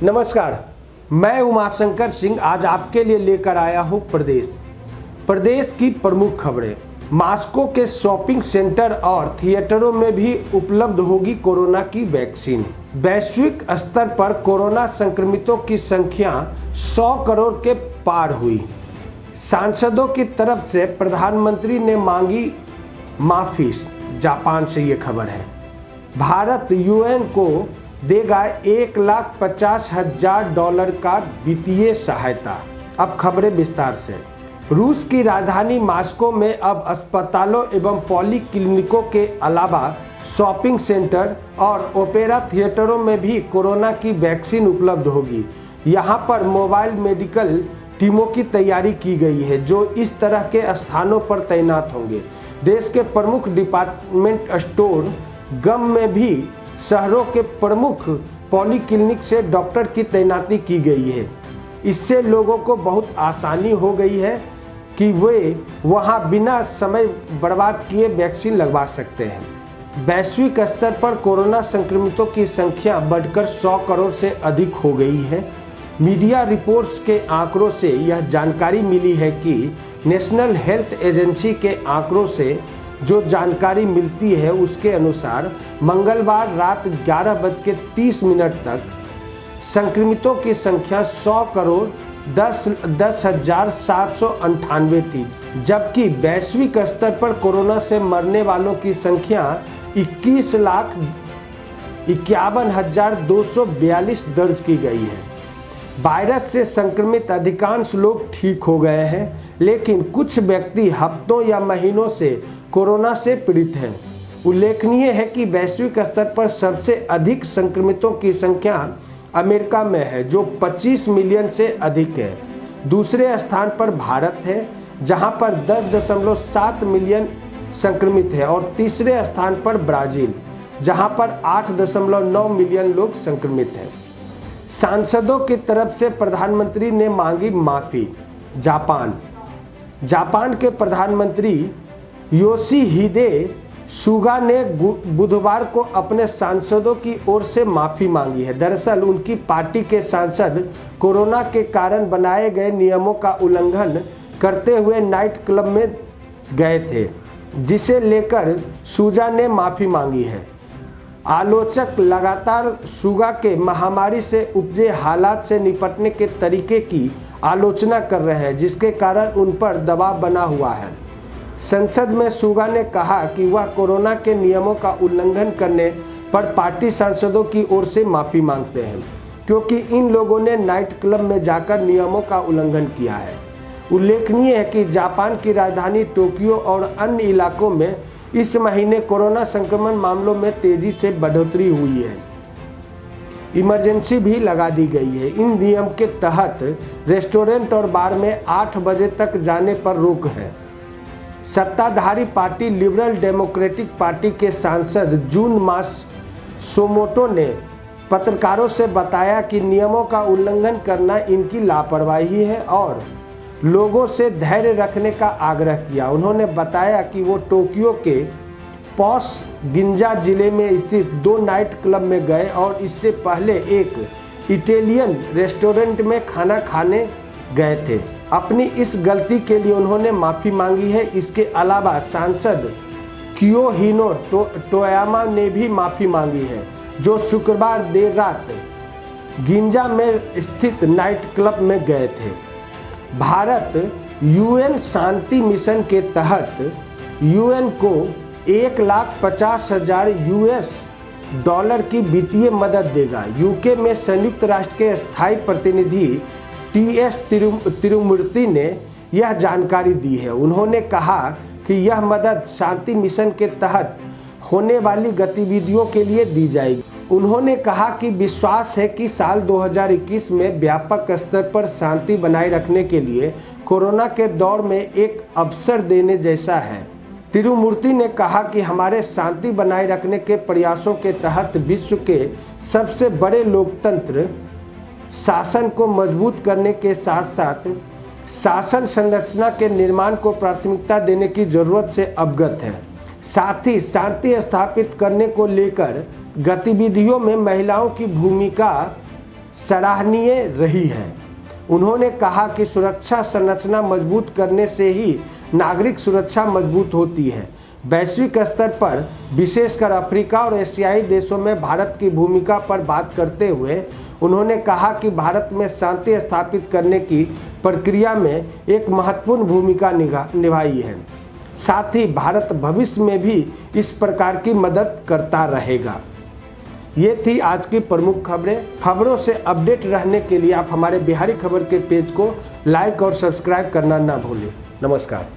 नमस्कार, मैं उमाशंकर सिंह आज आपके लिए लेकर आया हूं प्रदेश की प्रमुख खबरें। मास्को के शॉपिंग सेंटर और थिएटरों में भी उपलब्ध होगी कोरोना की वैक्सीन। वैश्विक स्तर पर कोरोना संक्रमितों की संख्या 100 करोड़ के पार हुई। सांसदों की तरफ से प्रधानमंत्री ने मांगी माफी। जापान से ये खबर है। भारत यूएन को देगा $1,50,000 का वित्तीय सहायता। अब खबरें विस्तार से। रूस की राजधानी मास्को में अब अस्पतालों एवं पॉलीक्लिनिकों के अलावा शॉपिंग सेंटर और ओपेरा थिएटरों में भी कोरोना की वैक्सीन उपलब्ध होगी। यहां पर मोबाइल मेडिकल टीमों की तैयारी की गई है जो इस तरह के स्थानों पर तैनात होंगे। देश के प्रमुख डिपार्टमेंट स्टोर गम में भी शहरों के प्रमुख पॉलीक्लिनिक से डॉक्टर की तैनाती की गई है। इससे लोगों को बहुत आसानी हो गई है कि वे वहां बिना समय बर्बाद किए वैक्सीन लगवा सकते हैं। वैश्विक स्तर पर कोरोना संक्रमितों की संख्या बढ़कर 100 करोड़ से अधिक हो गई है। मीडिया रिपोर्ट्स के आंकड़ों से यह जानकारी मिली है कि नेशनल हेल्थ एजेंसी के आंकड़ों से जो जानकारी मिलती है उसके अनुसार मंगलवार रात 11:30 तक संक्रमितों की संख्या 100,10,798 थी, जबकि वैश्विक स्तर पर कोरोना से मरने वालों की संख्या 21,51,242 दर्ज की गई है। वायरस से संक्रमित अधिकांश लोग ठीक हो गए हैं, लेकिन कुछ व्यक्ति हफ्तों या महीनों से कोरोना से पीड़ित हैं। उल्लेखनीय है कि वैश्विक स्तर पर सबसे अधिक संक्रमितों की संख्या अमेरिका में है जो 25 मिलियन से अधिक है। दूसरे स्थान पर भारत है जहां पर 10.7 मिलियन संक्रमित है और तीसरे स्थान पर ब्राजील जहां पर 8.9 मिलियन लोग संक्रमित हैं। सांसदों की तरफ से प्रधानमंत्री ने मांगी माफी। जापान के प्रधानमंत्री योशिहिदे सुगा ने बुधवार को अपने सांसदों की ओर से माफी मांगी है। दरअसल उनकी पार्टी के सांसद कोरोना के कारण बनाए गए नियमों का उल्लंघन करते हुए नाइट क्लब में गए थे, जिसे लेकर सुगा ने माफी मांगी है। आलोचक लगातार सुगा के महामारी से उपजे हालात से निपटने के तरीके की आलोचना कर रहे हैं, जिसके कारण उन पर दबाव बना हुआ है। संसद में सुगा ने कहा कि वह कोरोना के नियमों का उल्लंघन करने पर पार्टी सांसदों की ओर से माफी मांगते हैं, क्योंकि इन लोगों ने नाइट क्लब में जाकर नियमों का उल्लंघन किया है। उल्लेखनीय है कि जापान की राजधानी टोक्यो और अन्य इलाकों में इस महीने कोरोना संक्रमण मामलों में तेजी से बढ़ोतरी हुई है। इमरजेंसी भी लगा दी गई है। इन नियम के तहत रेस्टोरेंट और बार में 8 बजे तक जाने पर रोक है। सत्ताधारी पार्टी लिबरल डेमोक्रेटिक पार्टी के सांसद जून मात्सुमोटो ने पत्रकारों से बताया कि नियमों का उल्लंघन करना इनकी लापरवाही है और लोगों से धैर्य रखने का आग्रह किया। उन्होंने बताया कि वो टोक्यो के पॉस गिंजा जिले में स्थित 2 नाइट क्लब में गए और इससे पहले एक इटालियन रेस्टोरेंट में खाना खाने गए थे। अपनी इस गलती के लिए उन्होंने माफ़ी मांगी है। इसके अलावा सांसद कियोहिनो टोयामा ने भी माफ़ी मांगी है, जो शुक्रवार देर रात गिंजा में स्थित नाइट क्लब में गए थे। भारत यूएन शांति मिशन के तहत यूएन को $1,50,000 की वित्तीय मदद देगा। यूके में संयुक्त राष्ट्र के स्थायी प्रतिनिधि TS तिरुमूर्ति ने यह जानकारी दी है। उन्होंने कहा कि यह मदद शांति मिशन के तहत होने वाली गतिविधियों के लिए दी जाएगी। उन्होंने कहा कि विश्वास है कि साल 2021 में व्यापक स्तर पर शांति बनाए रखने के लिए कोरोना के दौर में एक अवसर देने जैसा है। तिरुमूर्ति ने कहा कि हमारे शांति बनाए रखने के प्रयासों के तहत विश्व के सबसे बड़े लोकतंत्र शासन को मजबूत करने के साथ साथ शासन संरचना के निर्माण को प्राथमिकता देने की जरूरत से अवगत है। साथ ही शांति स्थापित करने को लेकर गतिविधियों में महिलाओं की भूमिका सराहनीय रही है। उन्होंने कहा कि सुरक्षा संरचना मजबूत करने से ही नागरिक सुरक्षा मजबूत होती है। वैश्विक स्तर पर विशेषकर अफ्रीका और एशियाई देशों में भारत की भूमिका पर बात करते हुए उन्होंने कहा कि भारत में शांति स्थापित करने की प्रक्रिया में एक महत्वपूर्ण भूमिका निभाई है। साथ ही भारत भविष्य में भी इस प्रकार की मदद करता रहेगा। ये थी आज की प्रमुख खबरें। खबरों से अपडेट रहने के लिए आप हमारे बिहारी खबर के पेज को लाइक और सब्सक्राइब करना ना भूलें। नमस्कार।